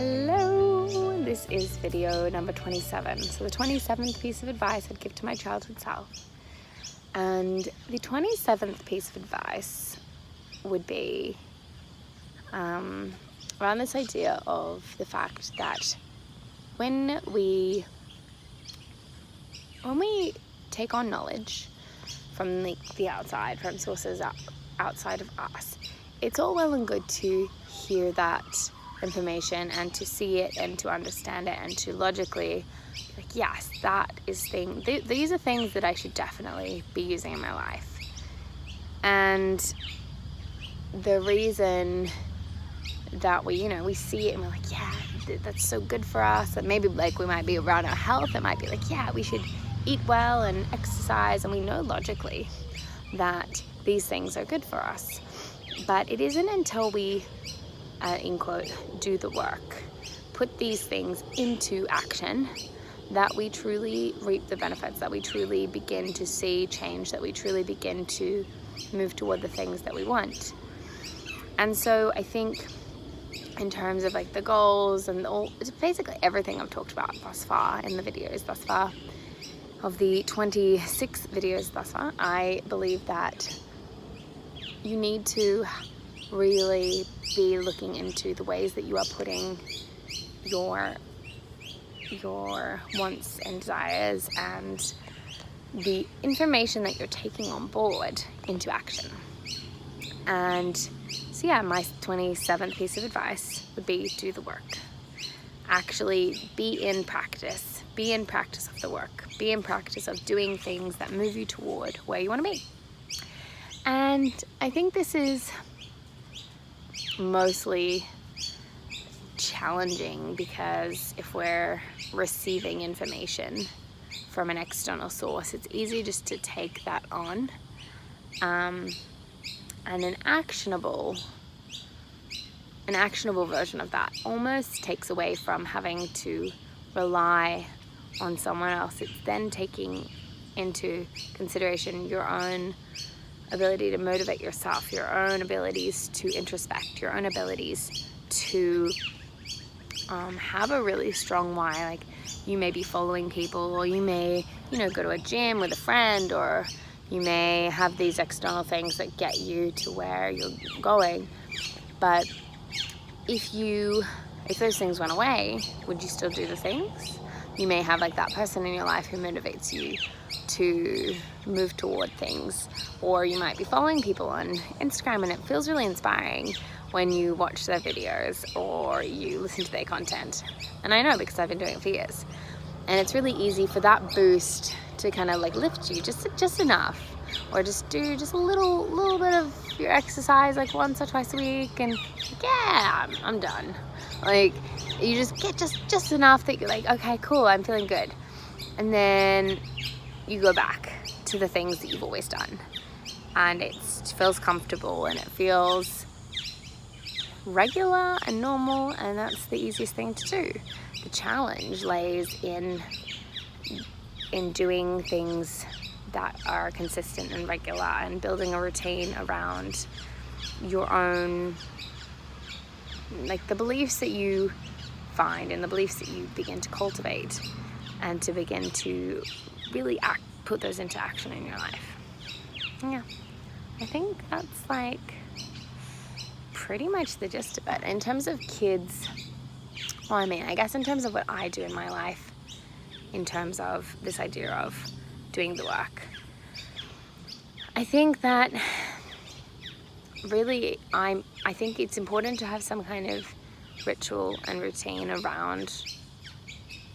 Hello, this is video number 27. So the 27th piece of advice I'd give to my childhood self. And the 27th piece of advice would be around this idea of the fact that when we take on knowledge from the outside, from sources outside of us, it's all well and good to hear that information and to see it and to understand it and to logically be like, yes, these are things that I should definitely be using in my life. And the reason that we see it and we're like, yeah, that's so good for us, and maybe like we might be around our health, it might be like, yeah, we should eat well and exercise, and we know logically that these things are good for us. But it isn't until we, in quote, do the work, put these things into action, that we truly reap the benefits, that we truly begin to see change, that we truly begin to move toward the things that we want. And so I think in terms of like the goals and basically everything I've talked about thus far in the videos thus far, of the 26 videos thus far, I believe that you need to really be looking into the ways that you are putting your wants and desires and the information that you're taking on board into action. And so yeah, my 27th piece of advice would be do the work. Actually be in practice of the work, be in practice of doing things that move you toward where you want to be. And I think this is mostly challenging because if we're receiving information from an external source, it's easy just to take that on. And an actionable version of that almost takes away from having to rely on someone else. It's then taking into consideration your own ability to motivate yourself, your own abilities to introspect, your own abilities to have a really strong why. Like you may be following people, or you may, go to a gym with a friend, or you may have these external things that get you to where you're going. But if those things went away, would you still do the things? You may have like that person in your life who motivates you to move toward things, or you might be following people on Instagram and it feels really inspiring when you watch their videos or you listen to their content. And I know because I've been doing it for years, and it's really easy for that boost to kind of like lift you just enough, or just do just a little bit of your exercise like once or twice a week, and yeah, I'm done. Like you just get just enough that you're like, okay, cool, I'm feeling good. And then you go back to the things that you've always done, and it feels comfortable and it feels regular and normal, and that's the easiest thing to do. The challenge lays in doing things that are consistent and regular, and building a routine around your own, like the beliefs that you find and the beliefs that you begin to cultivate, and to begin to really put those into action in your life. Yeah, I think that's like pretty much the gist of it. In terms of kids, I guess in terms of what I do in my life, in terms of this idea of doing the work, I think that really I think it's important to have some kind of ritual and routine around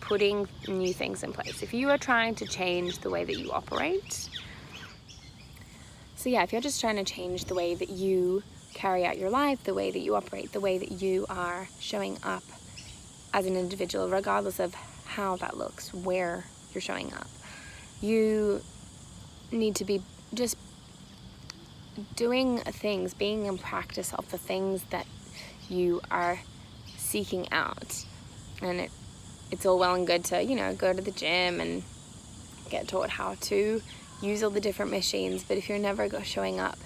putting new things in place. If you are trying to change the way that you operate, if you're just trying to change the way that you carry out your life, the way that you operate, the way that you are showing up as an individual, regardless of how that looks, where you're showing up, you need to be just doing things, being in practice of the things that you are seeking out. And it's all well and good to, go to the gym and get taught how to use all the different machines, but if you're never showing up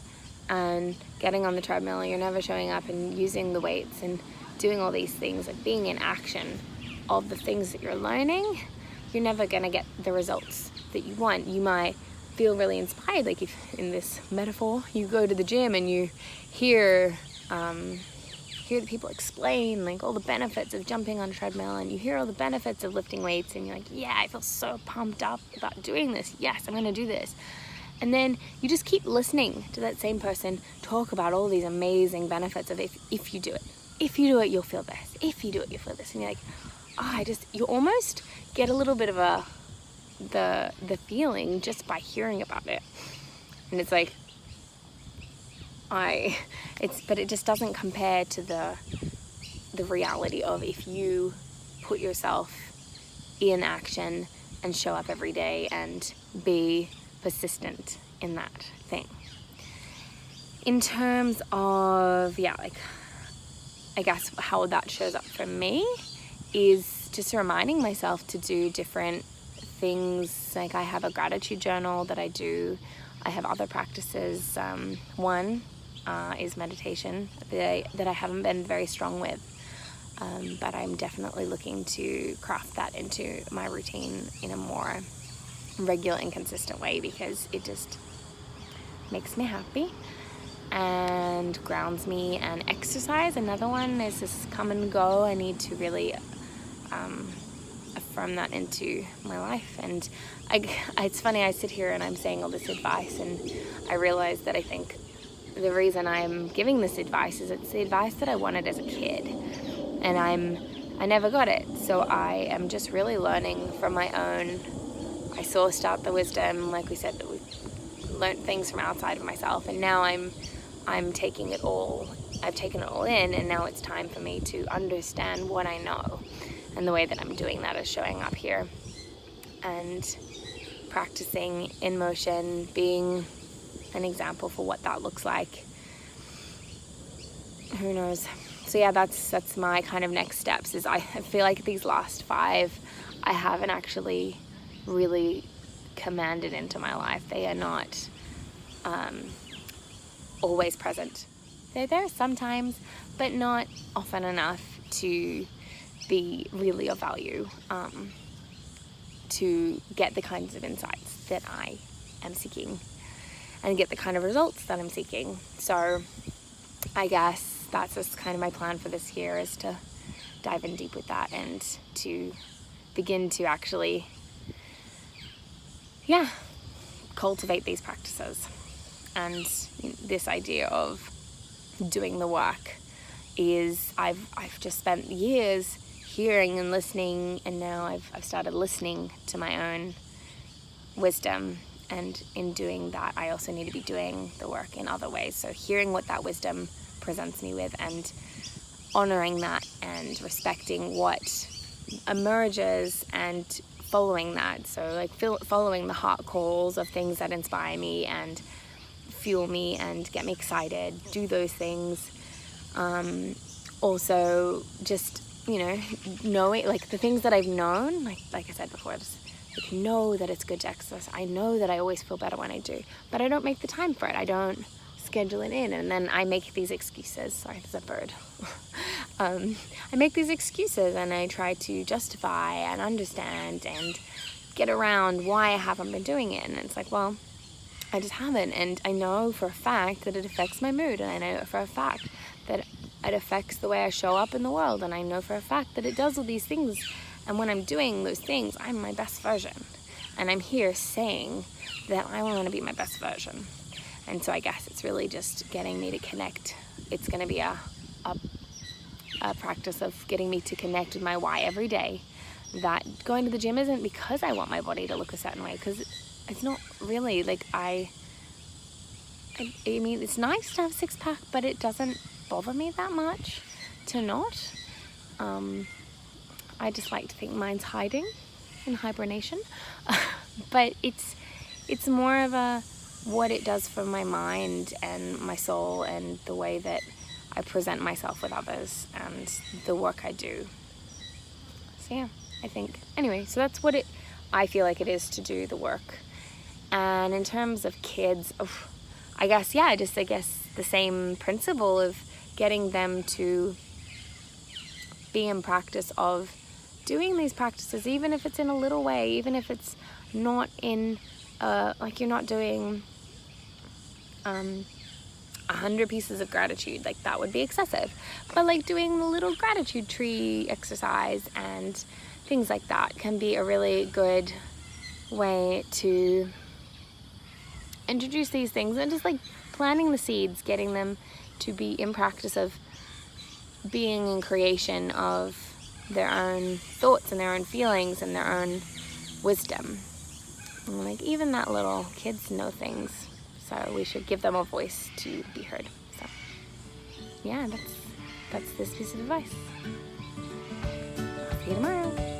and getting on the treadmill, you're never showing up and using the weights and doing all these things, like being in action of the things that you're learning, you're never going to get the results that you want. You might feel really inspired, like if in this metaphor you go to the gym and you hear the people explain like all the benefits of jumping on a treadmill, and you hear all the benefits of lifting weights, and you're like, yeah, I feel so pumped up about doing this. Yes, I'm gonna do this. And then you just keep listening to that same person talk about all these amazing benefits of if you do it. If you do it, you'll feel this. If you do it, you'll feel this. And you're like, you almost get a little bit of the feeling just by hearing about it. And it's like, but it just doesn't compare to the reality of if you put yourself in action and show up every day and be persistent in that thing. In terms of, I guess how that shows up for me is just reminding myself to do different things. Like I have a gratitude journal that I do. I have other practices. One is meditation that I haven't been very strong with, but I'm definitely looking to craft that into my routine in a more regular and consistent way, because it just makes me happy and grounds me. And exercise, another one, is just come and go. I need to really affirm that into my life. And it's funny, I sit here and I'm saying all this advice, and I realize that I think the reason I'm giving this advice is it's the advice that I wanted as a kid, and I never got it. So I am just really learning from my own. I sourced out the wisdom, like we said, that we learned things from outside of myself, and now I'm taking it all. I've taken it all in, and now it's time for me to understand what I know. And the way that I'm doing that is showing up here and practicing in motion, being an example for what that looks like. Who knows? So yeah, that's my kind of next steps. Is I feel like these last 5 I haven't actually really commanded into my life. They are not always present. They're there sometimes, but not often enough to be really of value, to get the kinds of insights that I am seeking and get the kind of results that I'm seeking. So I guess that's just kind of my plan for this year, is to dive in deep with that and to begin to actually cultivate these practices. And this idea of doing the work is I've just spent years hearing and listening, and now I've started listening to my own wisdom, and in doing that I also need to be doing the work in other ways. So hearing what that wisdom presents me with and honoring that and respecting what emerges and following that. So like following the heart calls of things that inspire me and fuel me and get me excited, do those things. Also just, knowing, like the things that I've known, like I said before, just like know that it's good to exercise. I know that I always feel better when I do, but I don't make the time for it. I don't schedule it in, and then I make these excuses. Sorry, there's a bird. I make these excuses and I try to justify and understand and get around why I haven't been doing it. And it's like, well, I just haven't. And I know for a fact that it affects my mood, and I know for a fact that it affects the way I show up in the world, and I know for a fact that it does all these things. And when I'm doing those things, I'm my best version. And I'm here saying that I want to be my best version. And so I guess it's really just getting me to connect. It's going to be a practice of getting me to connect with my why every day. That going to the gym isn't because I want my body to look a certain way, because it's not really. Like I mean, it's nice to have a six-pack, but it doesn't bother me that much to not. I just like to think mine's hiding in hibernation. But it's more of a what it does for my mind and my soul and the way that I present myself with others and the work I do. So yeah, I think, anyway, so that's what I feel like it is to do the work. And in terms of kids, I guess the same principle of getting them to be in practice of doing these practices, even if it's in a little way, even if it's not in like you're not doing 100 pieces of gratitude, like that would be excessive, but like doing the little gratitude tree exercise and things like that can be a really good way to introduce these things, and just like planting the seeds, getting them to be in practice of being in creation of their own thoughts and their own feelings and their own wisdom. And like even that little kids know things, so we should give them a voice to be heard. So yeah, that's this piece of advice. I'll see you tomorrow.